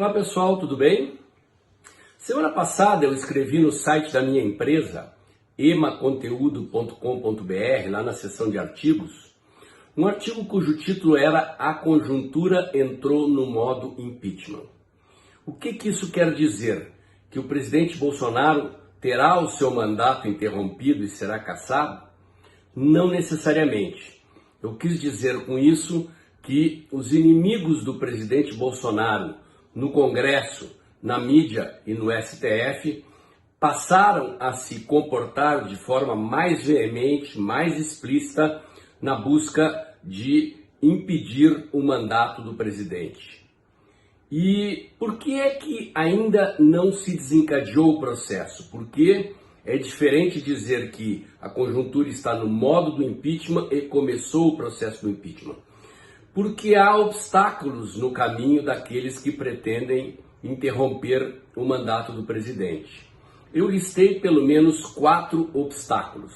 Olá pessoal, tudo bem? Semana passada eu escrevi no site da minha empresa, emaconteúdo.com.br, lá na seção de artigos, um artigo cujo título era "A conjuntura entrou no modo impeachment". O que isso quer dizer? Que o presidente Bolsonaro terá o seu mandato interrompido e será cassado? Não necessariamente. Eu quis dizer com isso que os inimigos do presidente Bolsonaro no Congresso, na mídia e no STF passaram a se comportar de forma mais veemente, mais explícita na busca de impedir o mandato do presidente. E por que é que ainda não se desencadeou o processo? Porque é diferente dizer que a conjuntura está no modo do impeachment e começou o processo do impeachment. Porque há obstáculos no caminho daqueles que pretendem interromper o mandato do presidente. Eu listei pelo menos 4 obstáculos.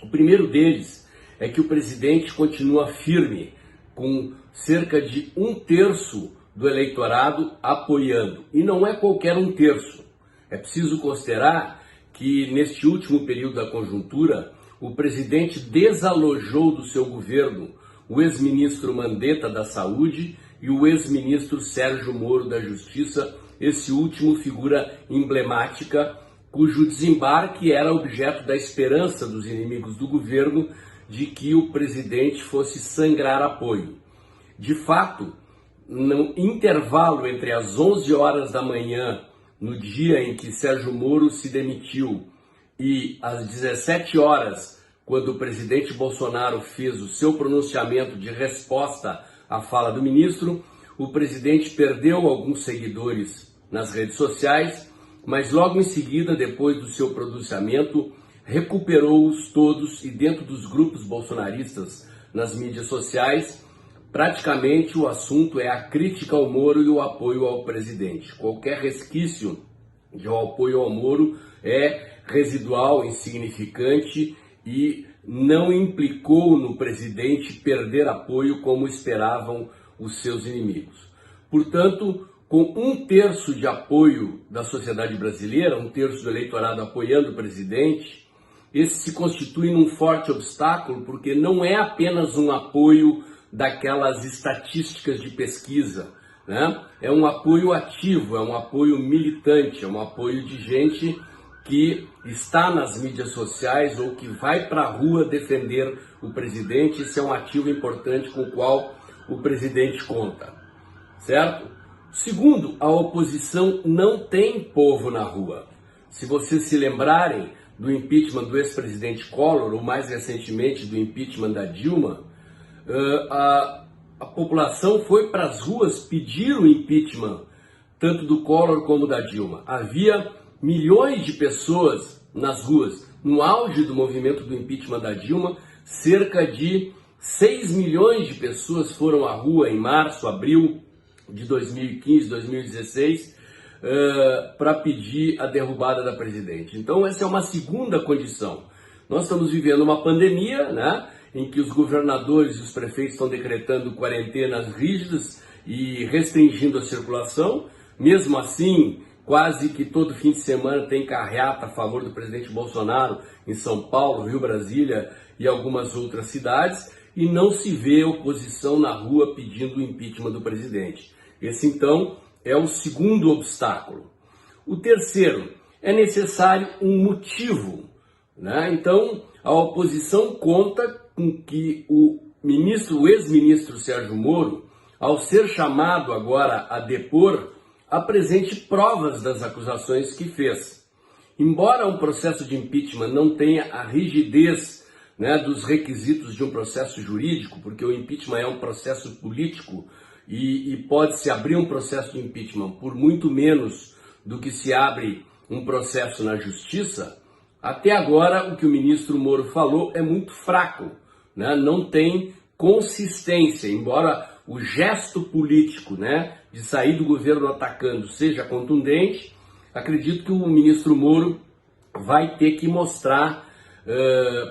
O primeiro deles é que o presidente continua firme, com cerca de 1/3 do eleitorado apoiando. E não é qualquer 1/3. É preciso considerar que neste último período da conjuntura, o presidente desalojou do seu governo o ex-ministro Mandetta da Saúde e o ex-ministro Sérgio Moro da Justiça, esse último figura emblemática, cujo desembarque era objeto da esperança dos inimigos do governo de que o presidente fosse sangrar apoio. De fato, no intervalo entre as 11 horas da manhã, no dia em que Sérgio Moro se demitiu, e às 17 horas, quando o presidente Bolsonaro fez o seu pronunciamento de resposta à fala do ministro, o presidente perdeu alguns seguidores nas redes sociais, mas logo em seguida, depois do seu pronunciamento, recuperou-os todos e dentro dos grupos bolsonaristas nas mídias sociais, praticamente o assunto é a crítica ao Moro e o apoio ao presidente. Qualquer resquício de apoio ao Moro é residual, insignificante e não implicou no presidente perder apoio como esperavam os seus inimigos. Portanto, com 1/3 de apoio da sociedade brasileira, 1/3 do eleitorado apoiando o presidente, esse se constitui num forte obstáculo porque não é apenas um apoio daquelas estatísticas de pesquisa, né? É um apoio ativo, é um apoio militante, é um apoio de gente que está nas mídias sociais ou que vai para a rua defender o presidente. Esse é um ativo importante com o qual o presidente conta, certo? Segundo, a oposição não tem povo na rua. Se vocês se lembrarem do impeachment do ex-presidente Collor, ou mais recentemente do impeachment da Dilma, a população foi para as ruas pedir o impeachment, tanto do Collor como da Dilma. Havia milhões de pessoas nas ruas. No auge do movimento do impeachment da Dilma, cerca de 6 milhões de pessoas foram à rua em março, abril de 2015, 2016, para pedir a derrubada da presidente. Então essa é uma segunda condição. Nós estamos vivendo uma pandemia, né, em que os governadores e os prefeitos estão decretando quarentenas rígidas e restringindo a circulação. Mesmo assim, quase que todo fim de semana tem carreata a favor do presidente Bolsonaro em São Paulo, Rio, Brasília e algumas outras cidades, e não se vê oposição na rua pedindo o impeachment do presidente. Esse, então, é o segundo obstáculo. O terceiro, é necessário um motivo, né? Então, a oposição conta com que o ex-ministro Sérgio Moro, ao ser chamado agora a depor, apresente provas das acusações que fez. Embora um processo de impeachment não tenha a rigidez, né, dos requisitos de um processo jurídico, porque o impeachment é um processo político e pode-se abrir um processo de impeachment por muito menos do que se abre um processo na justiça, até agora o que o ministro Moro falou é muito fraco, né? Não tem consistência, embora o gesto político, né, de sair do governo atacando seja contundente. Acredito que o ministro Moro vai ter que mostrar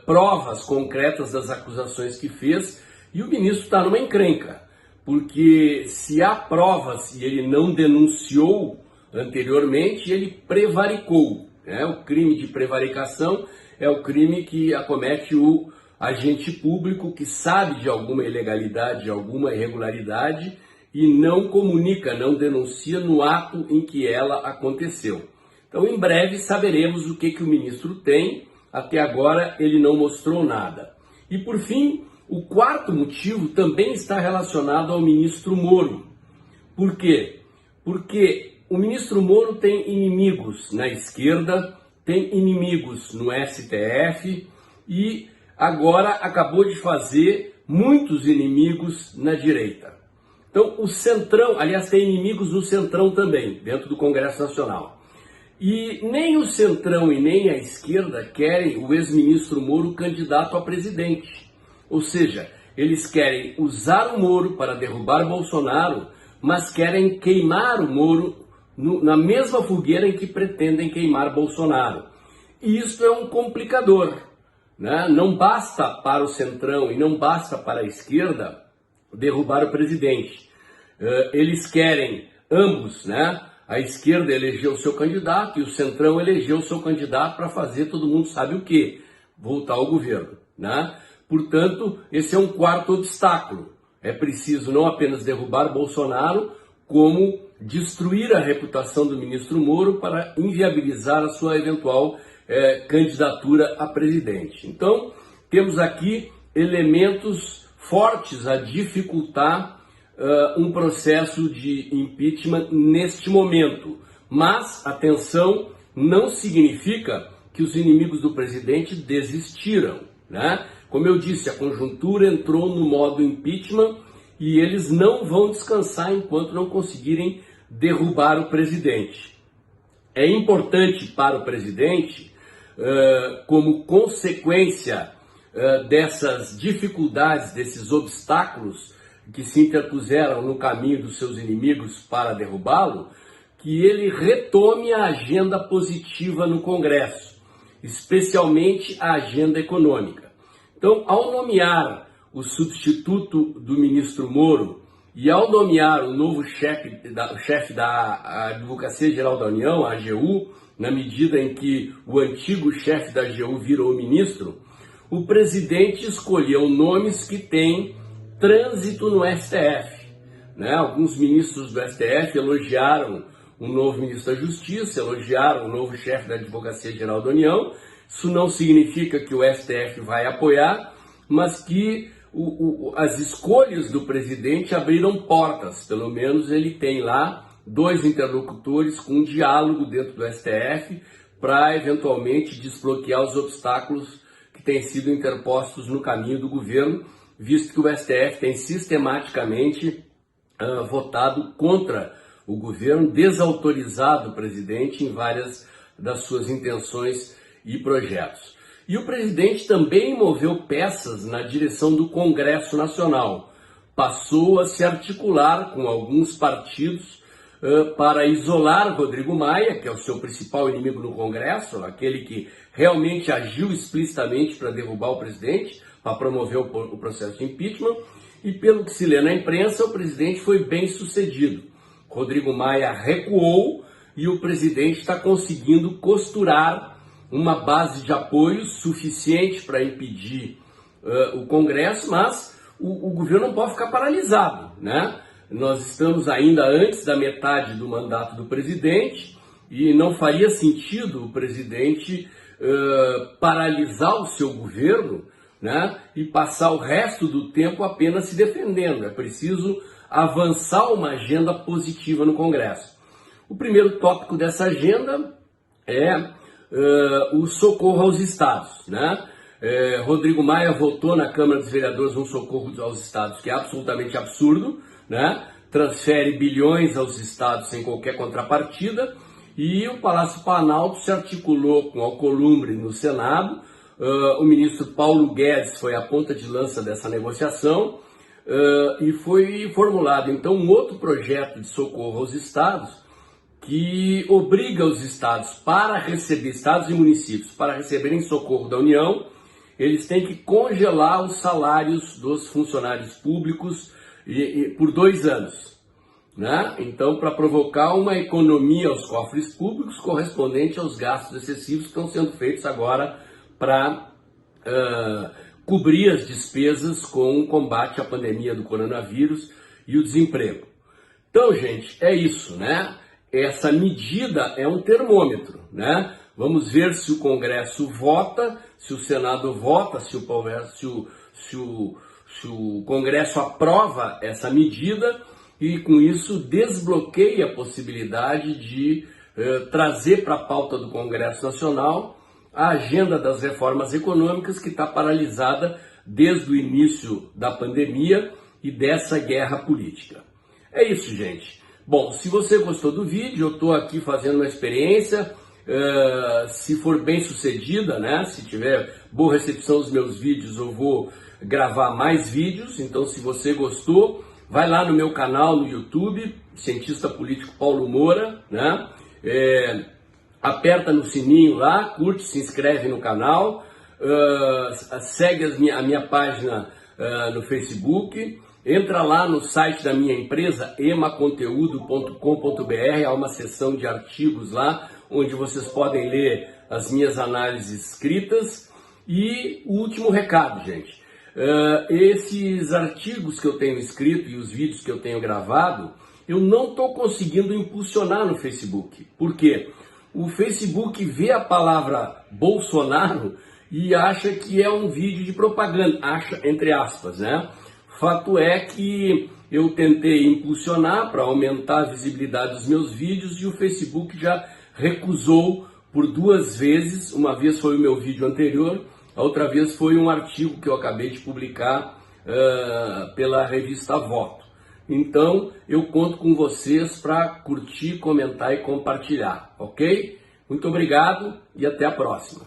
provas concretas das acusações que fez, e o ministro está numa encrenca, porque se há provas e ele não denunciou anteriormente, ele prevaricou, né? O crime de prevaricação é o crime que acomete o agente público que sabe de alguma ilegalidade, alguma irregularidade e não comunica, não denuncia no ato em que ela aconteceu. Então, em breve saberemos o que o ministro tem. Até agora ele não mostrou nada. E por fim, o quarto motivo também está relacionado ao ministro Moro. Por quê? Porque o ministro Moro tem inimigos na esquerda, tem inimigos no STF e agora acabou de fazer muitos inimigos na direita. Então o Centrão, aliás, tem inimigos no Centrão também, dentro do Congresso Nacional. E nem o Centrão e nem a esquerda querem o ex-ministro Moro candidato a presidente. Ou seja, eles querem usar o Moro para derrubar Bolsonaro, mas querem queimar o Moro na mesma fogueira em que pretendem queimar Bolsonaro. E isso é um complicador, né? Não basta para o Centrão e não basta para a esquerda derrubar o presidente. Eles querem ambos, né? A esquerda elegeu o seu candidato e o Centrão elegeu o seu candidato para fazer todo mundo sabe o quê? Voltar ao governo, né? Portanto, esse é um quarto obstáculo. É preciso não apenas derrubar Bolsonaro, como destruir a reputação do ministro Moro para inviabilizar a sua eventual candidatura a presidente. Então, temos aqui elementos fortes a dificultar um processo de impeachment neste momento. Mas, atenção, não significa que os inimigos do presidente desistiram, né? Como eu disse, a conjuntura entrou no modo impeachment e eles não vão descansar enquanto não conseguirem derrubar o presidente. É importante para o presidente, como consequência dessas dificuldades, desses obstáculos que se interpuseram no caminho dos seus inimigos para derrubá-lo, que ele retome a agenda positiva no Congresso, especialmente a agenda econômica. Então, ao nomear o substituto do ministro Moro e ao nomear o novo chefe da Advocacia Geral da União, a AGU, na medida em que o antigo chefe da AGU virou ministro, o presidente escolheu nomes que têm trânsito no STF, né? Alguns ministros do STF elogiaram o novo ministro da Justiça, elogiaram o novo chefe da Advocacia Geral da União. Isso não significa que o STF vai apoiar, mas que as escolhas do presidente abriram portas. Pelo menos ele tem lá 2 interlocutores com um diálogo dentro do STF para eventualmente desbloquear os obstáculos que têm sido interpostos no caminho do governo, visto que o STF tem sistematicamente votado contra o governo, desautorizado o presidente em várias das suas intenções e projetos. E o presidente também moveu peças na direção do Congresso Nacional. Passou a se articular com alguns partidos para isolar Rodrigo Maia, que é o seu principal inimigo no Congresso, aquele que realmente agiu explicitamente para derrubar o presidente, para promover o processo de impeachment, e pelo que se lê na imprensa, o presidente foi bem sucedido. Rodrigo Maia recuou e o presidente está conseguindo costurar uma base de apoio suficiente para impedir o Congresso, mas o governo não pode ficar paralisado, né? Nós estamos ainda antes da metade do mandato do presidente e não faria sentido o presidente paralisar o seu governo, né, e passar o resto do tempo apenas se defendendo. É preciso avançar uma agenda positiva no Congresso. O primeiro tópico dessa agenda é o socorro aos estados, né? Rodrigo Maia votou na Câmara dos Vereadores um socorro aos estados que é absolutamente absurdo, né? Transfere bilhões aos estados sem qualquer contrapartida, e o Palácio Planalto se articulou com Alcolumbre no Senado. O ministro Paulo Guedes foi a ponta de lança dessa negociação e foi formulado então um outro projeto de socorro aos estados que obriga os estados estados e municípios, para receberem socorro da União, eles têm que congelar os salários dos funcionários públicos por 2 anos. Né? Então, para provocar uma economia aos cofres públicos correspondente aos gastos excessivos que estão sendo feitos agora para cobrir as despesas com o combate à pandemia do coronavírus e o desemprego. Então, gente, é isso, né? Essa medida é um termômetro, né? Vamos ver se o Congresso vota, se o Senado vota, se o Congresso aprova essa medida e, com isso, desbloqueia a possibilidade de trazer para a pauta do Congresso Nacional a agenda das reformas econômicas que está paralisada desde o início da pandemia e dessa guerra política. É isso, gente. Bom, se você gostou do vídeo, eu estou aqui fazendo uma experiência. Se for bem sucedida, né? Se tiver boa recepção dos meus vídeos, eu vou gravar mais vídeos. Então, se você gostou, vai lá no meu canal no YouTube, Cientista Político Paulo Moura, né? Aperta no sininho lá, curte, se inscreve no canal, segue a minha página no Facebook, entra lá no site da minha empresa, emaconteúdo.com.br, há uma seção de artigos lá, onde vocês podem ler as minhas análises escritas. E o último recado, gente, esses artigos que eu tenho escrito e os vídeos que eu tenho gravado, eu não estou conseguindo impulsionar no Facebook. Por quê? O Facebook vê a palavra Bolsonaro e acha que é um vídeo de propaganda, acha entre aspas, né? Fato é que eu tentei impulsionar para aumentar a visibilidade dos meus vídeos e o Facebook já recusou por 2 vezes. Uma vez foi o meu vídeo anterior, a outra vez foi um artigo que eu acabei de publicar pela revista Voto. Então, eu conto com vocês para curtir, comentar e compartilhar, ok? Muito obrigado e até a próxima.